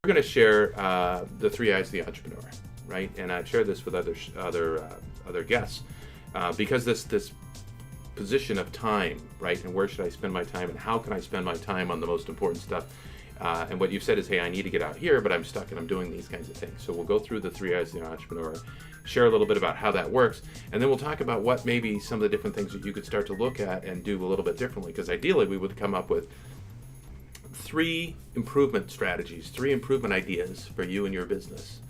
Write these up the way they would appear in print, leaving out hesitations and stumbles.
going to share the 3 I's of the entrepreneur, right? And I've shared this with other guests because this position of time, right? And where should I spend my time, and how can I spend my time on the most important stuff? And what you've said is, hey, I need to get out here, but I'm stuck and I'm doing these kinds of things. So we'll go through the 3 I's of the entrepreneur, share a little bit about how that works, and then we'll talk about what maybe some of the different things that you could start to look at and do a little bit differently. Because ideally, we would come up with 3 improvement strategies, 3 improvement ideas for you and your business.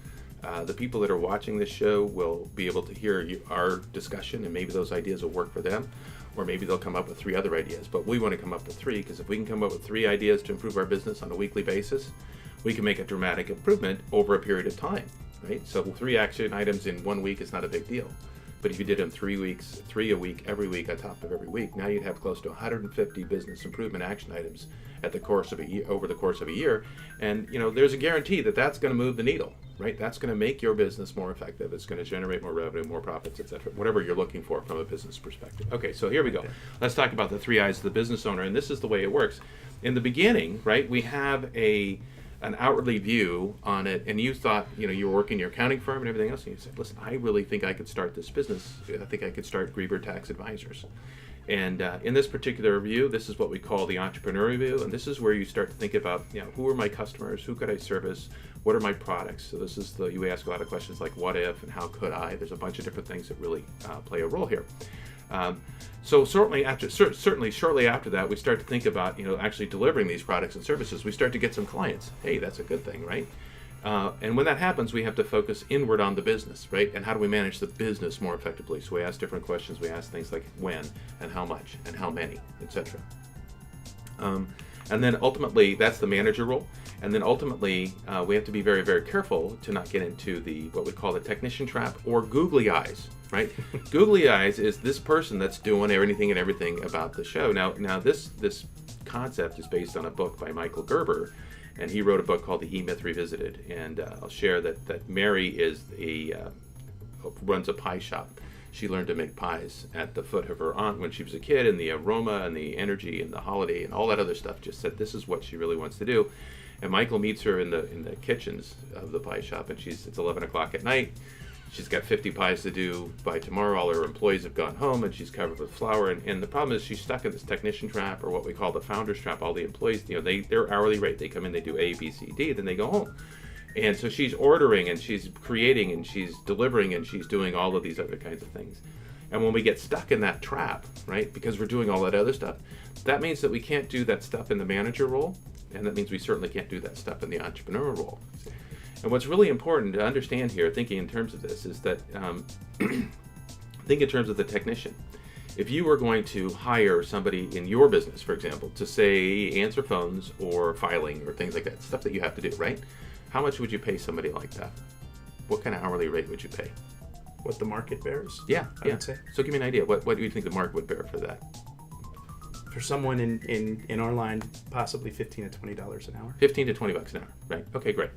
The people that are watching this show will be able to hear our discussion, and maybe those ideas will work for them, or maybe they'll come up with 3 other ideas. But we want to come up with 3, because if we can come up with 3 ideas to improve our business on a weekly basis, we can make a dramatic improvement over a period of time, right? So 3 action items in 1 week is not a big deal. But if you did them 3 weeks, 3 a week, every week on top of every week, now you'd have close to 150 business improvement action items at the course of a year, over the course of a year. And there's a guarantee that that's going to move the needle, right? That's going to make your business more effective. It's going to generate more revenue, more profits, etc. Whatever you're looking for from a business perspective. Okay, so here we go. Let's talk about the 3 I's of the business owner, and this is the way it works. In the beginning, right, we have an outwardly view on it, and you thought, you were working your accounting firm and everything else, and you said, listen, I really think I could start this business. I think I could start Grieber Tax Advisors. And in this particular view, this is what we call the entrepreneurial view, and this is where you start to think about, who are my customers, who could I service, what are my products? So this is you ask a lot of questions like what if and how could I. There's a bunch of different things that really play a role here. So certainly shortly after that, we start to think about actually delivering these products and services. We start to get some clients. Hey, that's a good thing, right? And when that happens, we have to focus inward on the business, right? And how do we manage the business more effectively? So we ask different questions. We ask things like when and how much and how many, etc. And then ultimately, that's the manager role. And then ultimately, we have to be very, very careful to not get into what we call the technician trap or googly eyes, right? Googly eyes is this person that's doing anything and everything about the show. Now this concept is based on a book by Michael Gerber, and he wrote a book called The E-Myth Revisited. And I'll share that Mary runs a pie shop. She learned to make pies at the foot of her aunt when she was a kid, and the aroma and the energy and the holiday and all that other stuff just said this is what she really wants to do. And Michael meets her in the kitchens of the pie shop, and it's 11 o'clock at night. She's got 50 pies to do by tomorrow. All her employees have gone home, and she's covered with flour. And the problem is she's stuck in this technician trap, or what we call the founder's trap. All the employees, they're hourly rate. They come in, they do A, B, C, D, then they go home. And so she's ordering, and she's creating, and she's delivering, and she's doing all of these other kinds of things. And when we get stuck in that trap, right, because we're doing all that other stuff, that means that we can't do that stuff in the manager role, and that means we certainly can't do that stuff in the entrepreneur role. And what's really important to understand here, thinking in terms of this, is that think in terms of the technician. If you were going to hire somebody in your business, for example, to say answer phones or filing or things like that, stuff that you have to do, right? How much would you pay somebody like that? What kind of hourly rate would you pay? What the market bears? Yeah, I would say. So give me an idea. What do you think the market would bear for that? For someone in our line, possibly $15 to $20 an hour. $15 to $20 an hour, right? Okay, great.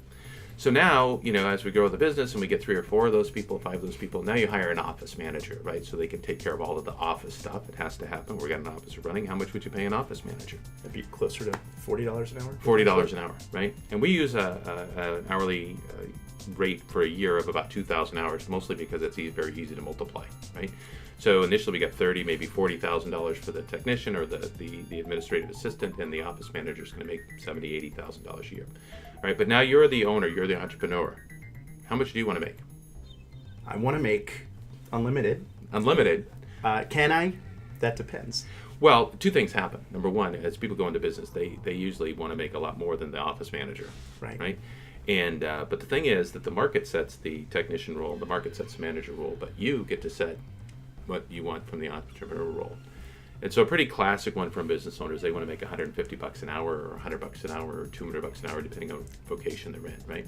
So now, as we grow the business and we get 3 or 4 of those people, 5 of those people, now you hire an office manager, right? So they can take care of all of the office stuff. It has to happen. We got an office running. How much would you pay an office manager? That'd be closer to $40 an hour. $40 an hour, right? And we use an hourly rate for a year of about 2,000 hours, mostly because it's very easy to multiply, right? So initially we got $30,000, maybe $40,000 for the technician or the administrative assistant, and the office manager is going to make $70,000, $80,000 a year. All right, but now you're the owner, you're the entrepreneur. How much do you want to make? I want to make unlimited. Unlimited? Can I? That depends. Well, 2 things happen. Number one, as people go into business, they usually want to make a lot more than the office manager, right? And but the thing is that the market sets the technician role, the market sets the manager role, but you get to set what you want from the entrepreneur role. And so a pretty classic one from business owners, they want to make $150 an hour or $100 an hour or $200 an hour, depending on vocation they're in, right?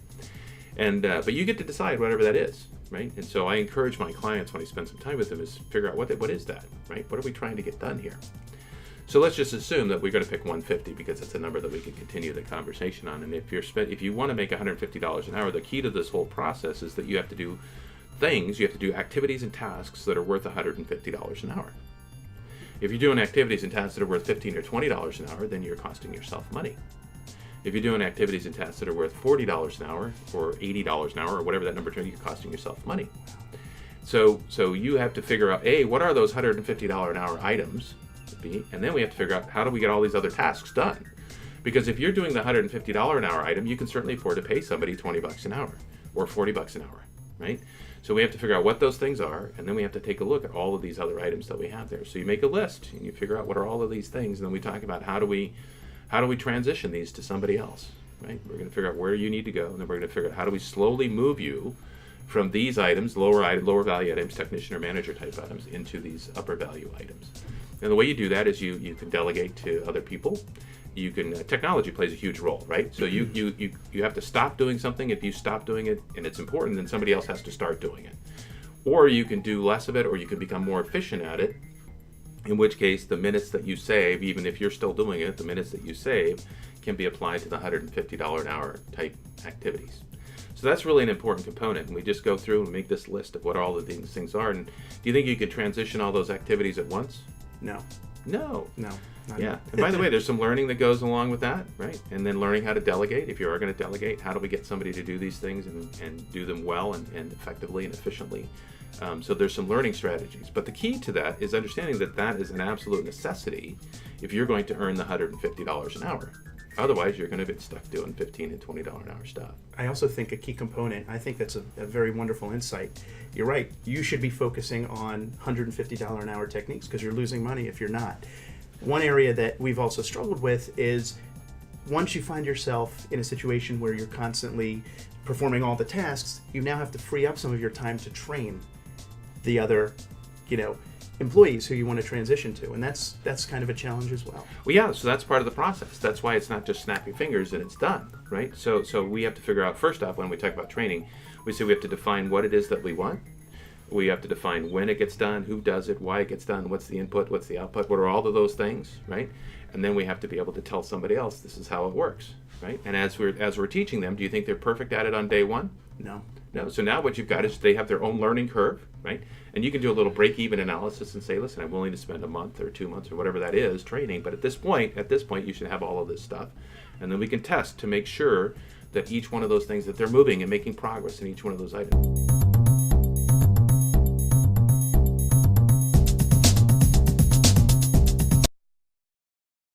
And but you get to decide whatever that is, right? And so I encourage my clients when I spend some time with them is figure out what is that, right? What are we trying to get done here? So let's just assume that we're going to pick 150 because it's a number that we can continue the conversation on. And if you want to make $150 an hour, the key to this whole process is that you have to do activities and tasks that are worth $150 an hour. If you're doing activities and tasks that are worth $15 or $20 an hour, then you're costing yourself money. if you're doing activities and tasks that are worth $40 an hour or $80 an hour or whatever that number is, you're costing yourself money. So you have to figure out, A, what are those $150 an hour items? B, and then we have to figure out how do we get all these other tasks done? Because if you're doing the $150 an hour item, you can certainly afford to pay somebody $20 an hour or $40 an hour, right? So we have to figure out what those things are, and then we have to take a look at all of these other items that we have there. So you make a list, and you figure out what are all of these things, and then we talk about how do we transition these to somebody else, right? We're going to figure out where you need to go, and then we're going to figure out how do we slowly move you from these items, lower value items, technician or manager type items, into these upper value items. And the way you do that is you can delegate to other people. You can technology plays a huge role, right? So you have to stop doing something. If you stop doing it and it's important, then somebody else has to start doing it. Or you can do less of it, or you can become more efficient at it, in which case the minutes that you save, even if you're still doing it, the minutes that you save can be applied to the $150 an hour type activities. So that's really an important component, and we just go through and make this list of what all of these things are. And do you think you could transition all those activities at once? No. No. Yeah. And by the way, there's some learning that goes along with that, right? And then learning how to delegate. If you are going to delegate, how do we get somebody to do these things and do them well and effectively and efficiently? So there's some learning strategies. But the key to that is understanding that that is an absolute necessity if you're going to earn the $150 an hour. Otherwise, you're going to get stuck doing $15 and $20 an hour stuff. I also think a key component, I think that's a very wonderful insight. You're right. You should be focusing on $150 an hour techniques because you're losing money if you're not. One area that we've also struggled with is once you find yourself in a situation where you're constantly performing all the tasks, you now have to free up some of your time to train the other, employees who you want to transition to, and that's kind of a challenge as well. Well, yeah, so that's part of the process. That's why it's not just snap your fingers and it's done, right? So we have to figure out, first off, when we talk about training, we say we have to define what it is that we want. We have to define when it gets done, who does it, why it gets done, what's the input, what's the output, what are all of those things, right? And then we have to be able to tell somebody else this is how it works, right? And as we're teaching them, do you think they're perfect at it on day one? No. So now what you've got is they have their own learning curve, right? And you can do a little break-even analysis and say, listen, I'm willing to spend a month or 2 months or whatever that is training, but at this point, you should have all of this stuff. And then we can test to make sure that each one of those things, that they're moving and making progress in each one of those items.